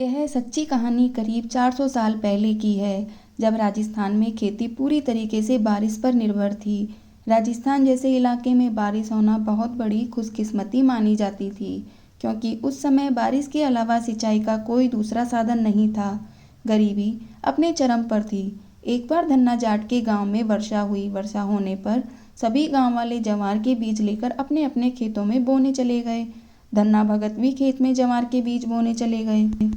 यह सच्ची कहानी करीब 400 साल पहले की है, जब राजस्थान में खेती पूरी तरीके से बारिश पर निर्भर थी। राजस्थान जैसे इलाके में बारिश होना बहुत बड़ी खुशकिस्मती मानी जाती थी, क्योंकि उस समय बारिश के अलावा सिंचाई का कोई दूसरा साधन नहीं था। गरीबी अपने चरम पर थी। एक बार धन्ना जाट के गांव में वर्षा हुई। वर्षा होने पर सभी गांव वाले जवार के बीज लेकर अपने अपने खेतों में बोने चले गए। धन्ना भगत भी खेत में जवार के बीज बोने चले गए।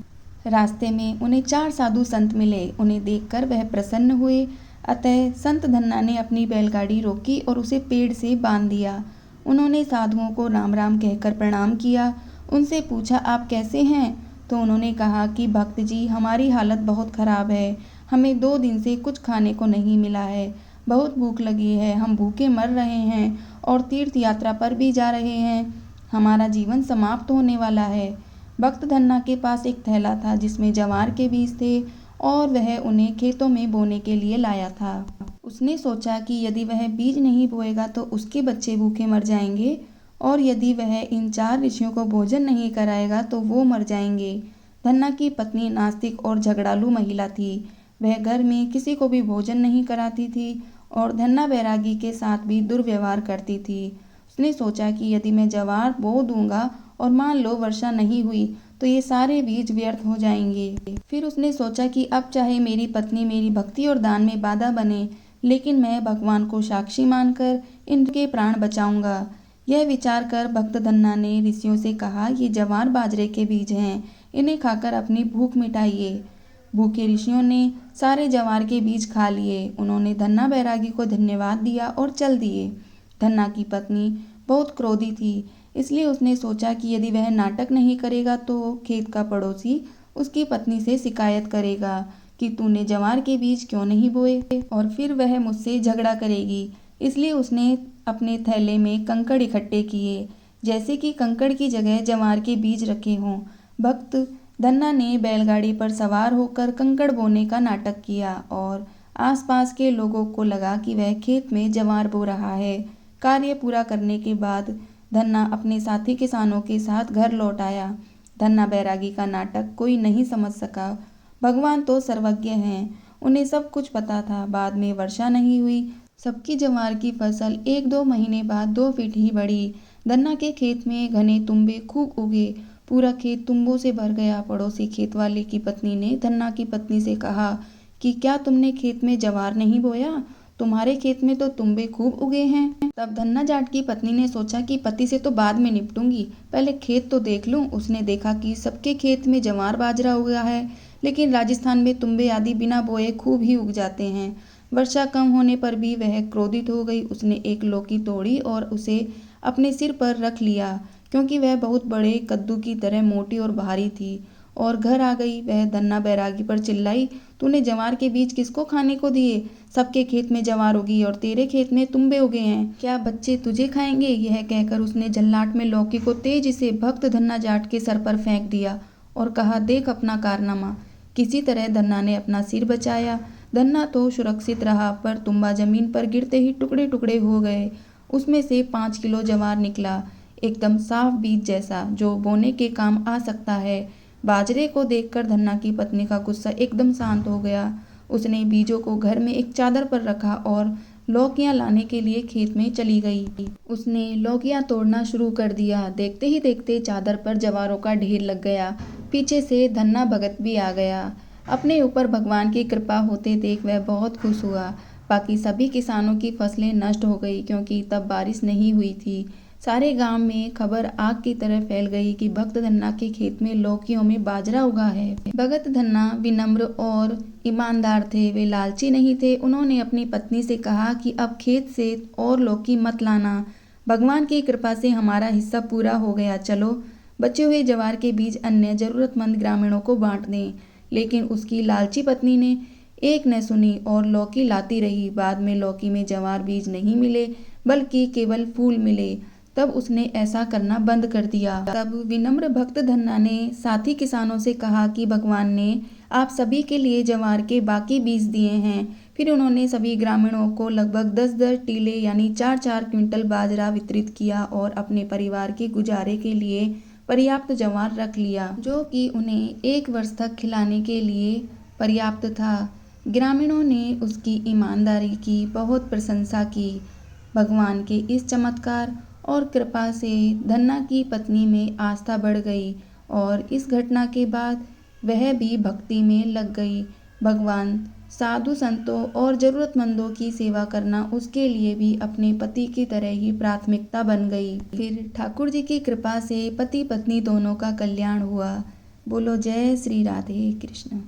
रास्ते में उन्हें 4 साधु संत मिले। उन्हें देखकर वह प्रसन्न हुए। अतः संत धन्ना ने अपनी बैलगाड़ी रोकी और उसे पेड़ से बांध दिया। उन्होंने साधुओं को राम राम कहकर प्रणाम किया। उनसे पूछा, आप कैसे हैं? तो उन्होंने कहा कि भक्त जी, हमारी हालत बहुत खराब है। हमें 2 दिन से कुछ खाने को नहीं मिला है। बहुत भूख लगी है। हम भूखे मर रहे हैं और तीर्थ यात्रा पर भी जा रहे हैं। हमारा जीवन समाप्त होने वाला है। भक्त धन्ना के पास एक थैला था जिसमें जवार के बीज थे और वह उन्हें खेतों में बोने के लिए लाया था। उसने सोचा कि यदि वह बीज नहीं बोएगा तो उसके बच्चे भूखे मर जाएंगे, और यदि वह इन 4 ऋषियों को भोजन नहीं कराएगा तो वो मर जाएंगे। धन्ना की पत्नी नास्तिक और झगड़ालू महिला थी। वह घर में किसी को भी भोजन नहीं कराती थी और धन्ना बैरागी के साथ भी दुर्व्यवहार करती थी। उसने सोचा कि यदि मैं जवार बो दूंगा और मान लो वर्षा नहीं हुई तो ये सारे बीज व्यर्थ हो जाएंगे। फिर उसने सोचा कि अब चाहे मेरी पत्नी मेरी भक्ति और दान में बाधा बने, लेकिन मैं भगवान को साक्षी मानकर इनके प्राण बचाऊंगा। यह विचार कर भक्त धन्ना ने ऋषियों से कहा, ये जवार बाजरे के बीज हैं, इन्हें खाकर अपनी भूख मिटाइए। भूखे ऋषियों ने सारे जवार के बीज खा लिए। उन्होंने धन्ना बैरागी को धन्यवाद दिया और चल दिए। धन्ना की पत्नी बहुत क्रोधी थी, इसलिए उसने सोचा कि यदि वह नाटक नहीं करेगा तो खेत का पड़ोसी उसकी पत्नी से शिकायत करेगा कि तूने जवार के बीज क्यों नहीं बोए, और फिर वह मुझसे झगड़ा करेगी। इसलिए उसने अपने थैले में कंकड़ इकट्ठे किए, जैसे कि कंकड़ की जगह जवार के बीज रखे हों। भक्त धन्ना ने बैलगाड़ी पर सवार होकर कंकड़ बोने का नाटक किया और आसपास के लोगों को लगा कि वह खेत में जवार बो रहा है। कार्य पूरा करने के बाद धन्ना अपने साथी किसानों के साथ घर लौट आया। धन्ना बैरागी का नाटक कोई नहीं समझ सका। भगवान तो सर्वज्ञ हैं, उन्हें सब कुछ पता था। बाद में वर्षा नहीं हुई। सबकी जवार की फसल 1-2 महीने बाद 2 फीट ही बढ़ी। धन्ना के खेत में घने तुम्बे खूब उगे। पूरा खेत तुम्बों से भर गया। पड़ोसी खेत वाले की पत्नी ने धन्ना की पत्नी से कहा कि क्या तुमने खेत में जवार नहीं बोया? तुम्हारे खेत में तो तुम्बे खूब उगे हैं। तब धन्ना जाट की पत्नी ने सोचा कि पति से तो बाद में निपटूंगी, पहले खेत तो देख लूं। उसने देखा कि सबके खेत में जवार बाजरा उगा है, लेकिन राजस्थान में तुम्बे आदि बिना बोए खूब ही उग जाते हैं। वर्षा कम होने पर भी वह क्रोधित हो गई। उसने एक लौकी तोड़ी और उसे अपने सिर पर रख लिया, क्योंकि वह बहुत बड़े कद्दू की तरह मोटी और भारी थी, और घर आ गई। वह धन्ना बैरागी पर चिल्लाई, तूने जवार के बीज किसको खाने को दिए? सबके खेत में जवार उगी और तेरे खेत में तुम्बे उगे हैं। क्या बच्चे तुझे खाएंगे? यह कहकर उसने झल्लाट में लौकी को तेजी से भक्त धन्ना जाट के सर पर फेंक दिया और कहा, देख अपना कारनामा। किसी तरह धन्ना ने अपना सिर बचाया। धन्ना तो सुरक्षित रहा, पर तुम्बा जमीन पर गिरते ही टुकड़े टुकड़े हो गए। उसमें से 5 किलो जवार निकला, एकदम साफ बीज जैसा, जो बोने के काम आ सकता है। बाजरे को देखकर धन्ना की पत्नी का गुस्सा एकदम शांत हो गया। उसने बीजों को घर में एक चादर पर रखा और लौकियां लाने के लिए खेत में चली गई। उसने लौकियां तोड़ना शुरू कर दिया। देखते ही देखते चादर पर जवारों का ढेर लग गया। पीछे से धन्ना भगत भी आ गया। अपने ऊपर भगवान की कृपा होते देख वह बहुत खुश हुआ। बाकी सभी किसानों की फसलें नष्ट हो गई, क्योंकि तब बारिश नहीं हुई थी। सारे गांव में खबर आग की तरह फैल गई कि भक्त धन्ना के खेत में लौकियों में बाजरा उगा है। भगत धन्ना विनम्र और ईमानदार थे, वे लालची नहीं थे। उन्होंने अपनी पत्नी से कहा कि अब खेत से और लौकी मत लाना, भगवान की कृपा से हमारा हिस्सा पूरा हो गया। चलो बचे हुए जवार के बीज अन्य जरूरतमंद ग्रामीणों को बांट दें। लेकिन उसकी लालची पत्नी ने एक न सुनी और लौकी लाती रही। बाद में लौकी में जवार बीज नहीं मिले, बल्कि केवल फूल मिले। तब उसने ऐसा करना बंद कर दिया। तब विनम्र भक्त धन्ना ने साथी किसानों से कहा कि भगवान ने आप सभी के लिए जवार के बाकी बीज दिए हैं। फिर उन्होंने सभी ग्रामीणों को लगभग 10-10 टीले यानी 4-4 क्विंटल बाजरा वितरित किया और अपने परिवार के गुजारे के लिए पर्याप्त ज्वार रख लिया, जो कि उन्हें 1 वर्ष तक खिलाने के लिए पर्याप्त था। ग्रामीणों ने उसकी ईमानदारी की बहुत प्रशंसा की। भगवान के इस चमत्कार और कृपा से धन्ना की पत्नी में आस्था बढ़ गई और इस घटना के बाद वह भी भक्ति में लग गई। भगवान, साधु संतों और जरूरतमंदों की सेवा करना उसके लिए भी अपने पति की तरह ही प्राथमिकता बन गई। फिर ठाकुर जी की कृपा से पति पत्नी दोनों का कल्याण हुआ। बोलो जय श्री राधे कृष्ण।